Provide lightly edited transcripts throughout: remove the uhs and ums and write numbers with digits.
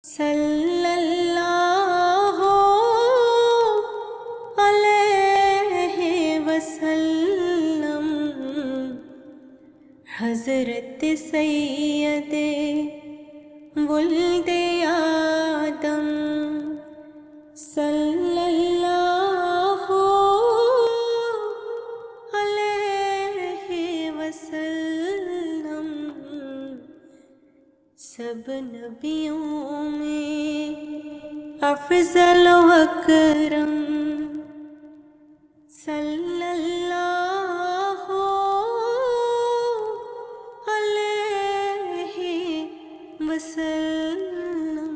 सल्लल्लाहु अलैहि वसल्लम हज़रत सैयदे वुल्दे आदम सल्लल्लाहु अलैहि वसल्लम सब नबियों में अफजल व अकरम सल्लल्लाहु अलैहि वसल्लम।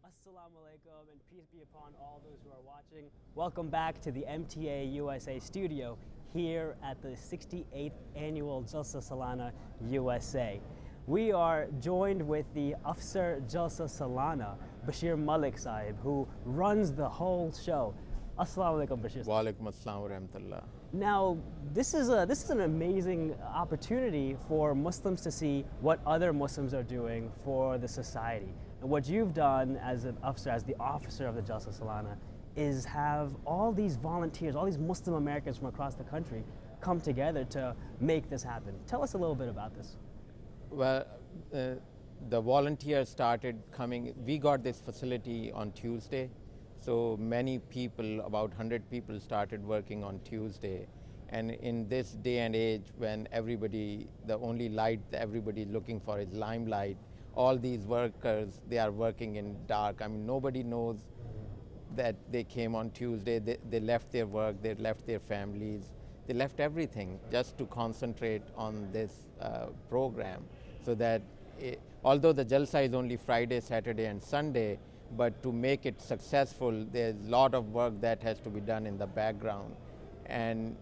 Assalamu alaikum and peace be upon all those who are watching. Welcome back to the MTA USA studio here at the 68th annual Jalsa Salana USA. We are joined with the Afsar Jalsa Salana, Bashir Malik Sahib, who runs the whole show. Assalamu alaikum, Bashir. Wa alaikum assalam wa rahmatullah. Now, this is an amazing opportunity for Muslims to see what other Muslims are doing for the society. And what you've done as an Afsar, as the officer of the Jalsa Salana, is have all these volunteers, all these Muslim Americans from across the country come together to make this happen. Tell us a little bit about this. Well, the volunteers started coming. We got this facility on Tuesday. So many people, about 100 people, started working on Tuesday. And in this day and age when everybody, the only light everybody is looking for is limelight, all these workers, they are working in dark. I mean, nobody knows that they came on Tuesday, they left their work, they left their families, they left everything just to concentrate on this program. So that although the Jalsa is only Friday, Saturday and Sunday, but to make it successful, there's a lot of work that has to be done in the background. And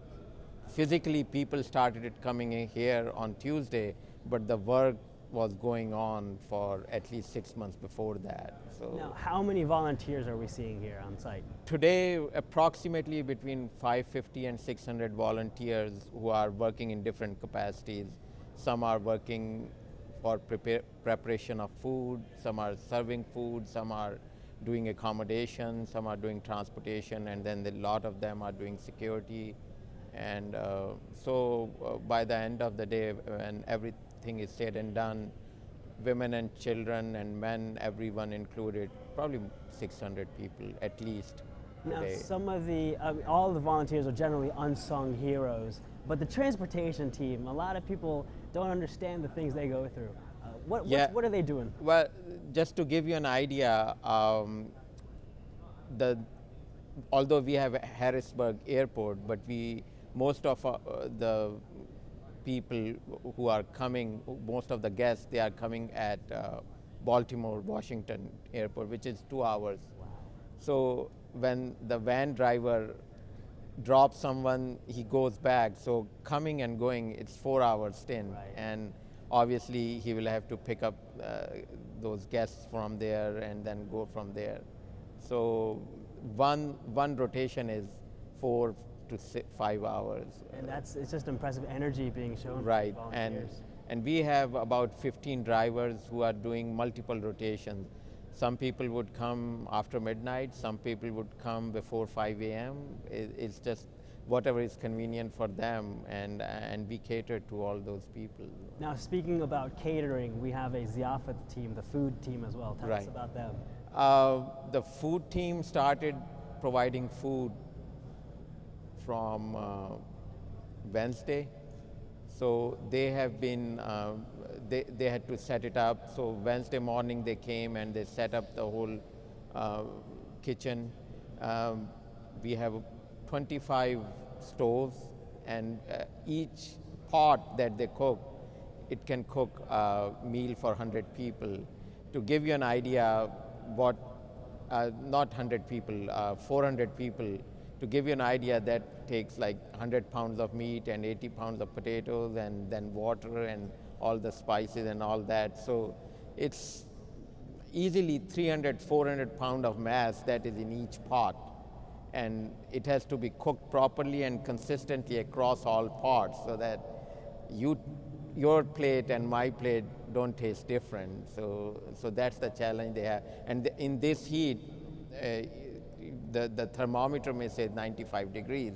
physically people started coming in here on Tuesday, but the work was going on for at least 6 months before that. So Now, how many volunteers are we seeing here on site? today, approximately between 550 and 600 volunteers who are working in different capacities. Some are working for preparation of food, some are serving food, some are doing accommodation, some are doing transportation, and then a lot of them are doing security. And by the end of the day, when everything is said and done, women and children and men, everyone included, probably 600 people at least. Now, today. some of the, all the volunteers are generally unsung heroes, but the transportation team, a lot of people don't understand the things they go through. What are they doing? Well, just to give you an idea, although we have Harrisburg Airport, but most of the people who are coming, most of the guests, they are coming at Baltimore, Washington Airport, which is 2 hours. Wow. So when the van driver drops someone, he goes back. So coming and going, it's 4 hours stint. Right. And obviously he will have to pick up those guests from there and then go from there. So one rotation is 4 to 5 hours. And it's just impressive energy being shown. Right. By volunteers. And we have about 15 drivers who are doing multiple rotations. Some people would come after midnight, some people would come before 5 a.m. It's just whatever is convenient for them, and we cater to all those people. Now, speaking about catering, we have a ziyafat team, the food team as well. Tell us Right. about them. The food team started providing food from Wednesday. So they have been, they had to set it up. So Wednesday morning they came and they set up the whole kitchen. We have 25 stoves, and each pot that they cook, it can cook a meal for 100 people. To give you an idea, not 100 people, 400 people, to give you an idea, that takes like 100 pounds of meat and 80 pounds of potatoes and then water and all the spices and all that. So it's easily 300, 400 pounds of mass that is in each pot. And it has to be cooked properly and consistently across all pots so that your plate and my plate don't taste different. So that's the challenge they have. And in this heat, the thermometer may say 95 degrees,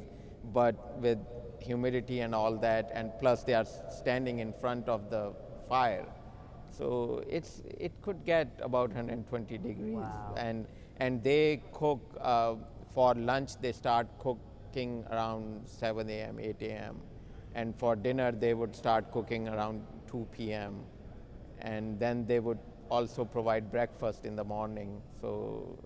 but with humidity and all that, and plus they are standing in front of the fire, so it could get about 120 degrees. Wow. And they cook for lunch. They start cooking around 7 a.m., 8 a.m., and for dinner they would start cooking around 2 p.m. and then they would also provide breakfast in the morning. So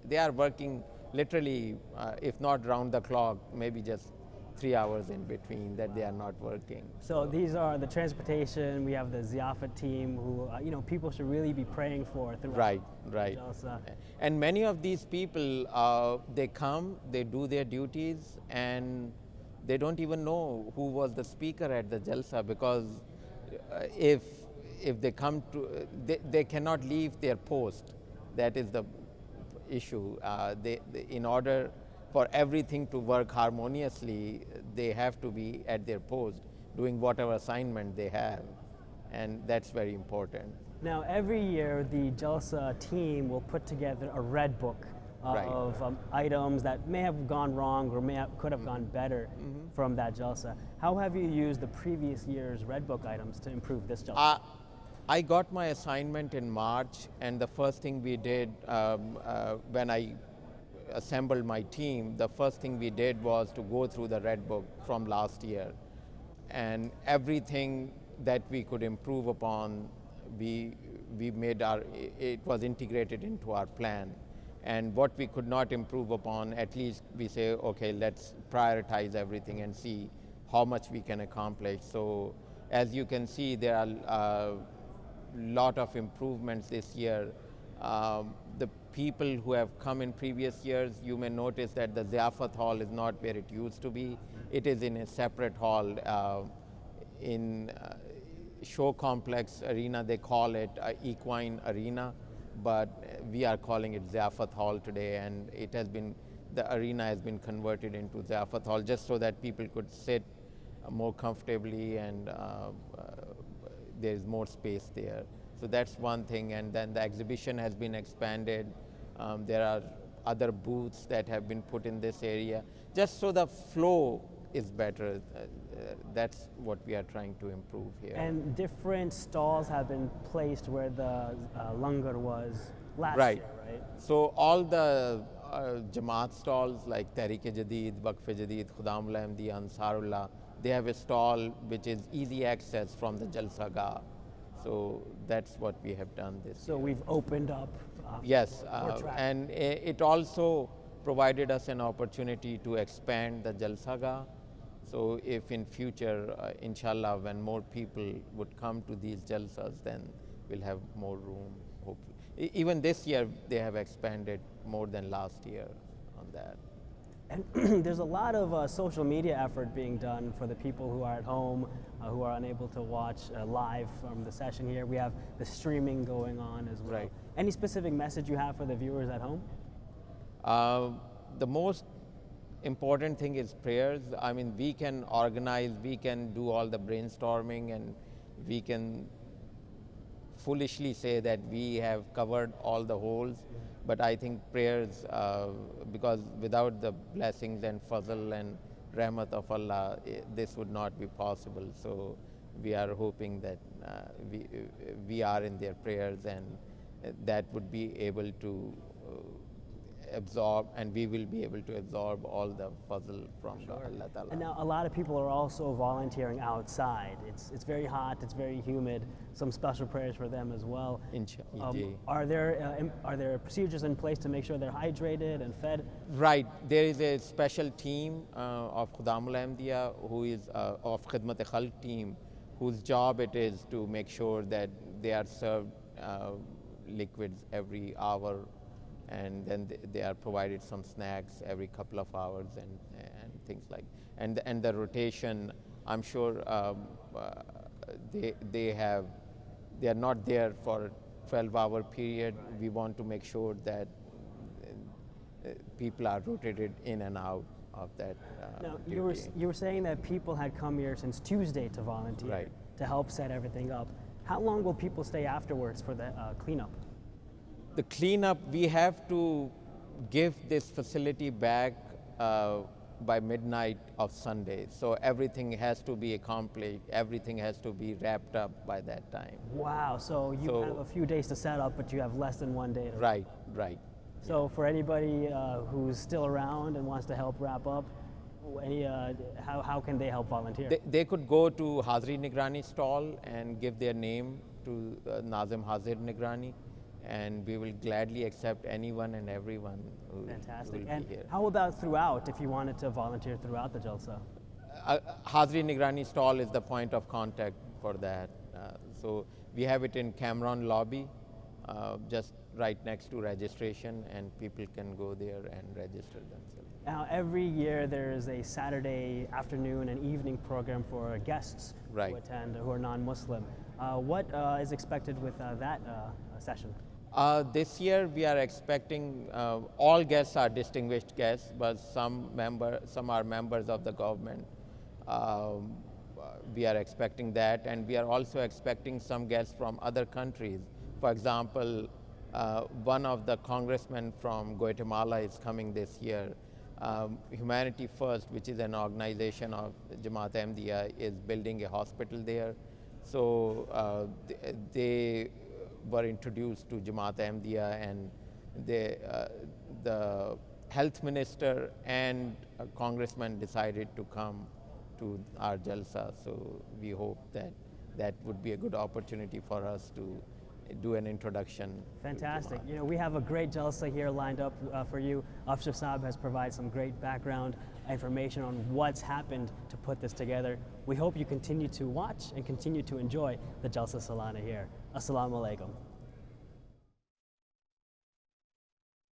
they are working literally, if not round the clock, maybe just 3 hours in between that they are not working. So these are the transportation. We have the Ziyafat team, who people should really be praying for throughout. Right. Jalsa. And many of these people, they come, they do their duties, and they don't even know who was the speaker at the Jalsa, because if they come to, they cannot leave their post. That is the issue. In order for everything to work harmoniously, they have to be at their post doing whatever assignment they have, and that's very important. Now, every year, the Jalsa team will put together a red book Right. of items that may have gone wrong or could have gone better from that Jalsa. How have you used the previous year's red book items to improve this Jalsa? I got my assignment in March, and the first thing we did when I assembled my team, the first thing we did was to go through the red book from last year, and everything that we could improve upon, we made it was integrated into our plan. And what we could not improve upon, at least we say, okay, let's prioritize everything and see how much we can accomplish. So as you can see, there are a lot of improvements this year. The people who have come in previous years, you may notice that the Ziyafat hall is not where it used to be. It is in a separate hall in show complex arena. They call it equine arena, but we are calling it Ziyafat hall today, and the arena has been converted into Ziyafat hall just so that people could sit more comfortably, and there is more space there. So that's one thing. And then the exhibition has been expanded. There are other booths that have been put in this area, just so the flow is better. That's what we are trying to improve here. And different stalls have been placed where the langar was last Right. year, right? So all the Jamaat stalls like Tehreek-e-Jadid, Waqf-e-Jadid, Khuddam-ul Ahmadiyya, Ansarullah, they have a stall which is easy access from the Jalsa Gah. So that's what we have done this So year. we've opened up. Yes, more traffic. and it also provided us an opportunity to expand the Jalsa Gah. So if in future, inshallah, when more people would come to these Jalsas, then we'll have more room, hopefully. Even this year, they have expanded more than last year on that. And there's a lot of social media effort being done for the people who are at home, who are unable to watch live from the session here. We have the streaming going on as well. Right. Any specific message you have for the viewers at home? The most important thing is prayers. I mean, we can organize, we can do all the brainstorming, and we can foolishly say that we have covered all the holes. But I think prayers, because without the blessings and fazl and rahmat of Allah, this would not be possible. So we are hoping that we are in their prayers, and that would be able to absorb, and we will be able to absorb all the fazl from Allah Ta'ala. And now a lot of people are also volunteering outside. It's very hot, it's very humid. Some special prayers for them as well. Inshallah. Are there procedures in place to make sure they're hydrated and fed? Right, there is a special team of Khuddam-ul Ahmadiyya who is of Khidmat-e-Khalq team, whose job it is to make sure that they are served liquids every hour, and then they are provided some snacks every couple of hours, and things like. And the rotation, I'm sure they are not there for a 12-hour period. We want to make sure that people are rotated in and out of that Now, duty. you were saying that people had come here since Tuesday to volunteer, Right. to help set everything up. How long will people stay afterwards for the cleanup? The cleanup, we have to give this facility back by midnight of Sunday. So everything has to be accomplished, everything has to be wrapped up by that time. Wow, so you have a few days to set up, but you have less than 1 day to Right, right. So for anybody who's still around and wants to help wrap up, how can they help volunteer? They could go to Hazri Nigrani stall and give their name to Nazim Hazir Nigrani, and we will gladly accept anyone and everyone who Fantastic. will And be here. how about throughout, if you wanted to volunteer throughout the Jalsa? Hazri Nigrani stall is the point of contact for that. So we have it in Cameron lobby, just right next to registration, and people can go there and register themselves. Now, every year there is a Saturday afternoon and evening program for guests who attend who are non-Muslim. What is expected with that session? This year we are expecting all guests are distinguished guests, but some are members of the government. We are expecting that, and we are also expecting some guests from other countries. For example, one of the congressmen from Guatemala is coming this year. Humanity First, which is an organization of Jamaat Ahmadiyya, is building a hospital there. So they were introduced to Jamaat Ahmadiyya, and the health minister and a congressman decided to come to our Jalsa. So we hope that that would be a good opportunity for us to do an introduction. Fantastic. You know, we have a great Jalsa here lined up for you. Afshar Saab has provided some great background information on what's happened to put this together. We hope you continue to watch and continue to enjoy the Jalsa Salana here. Assalamu alaikum.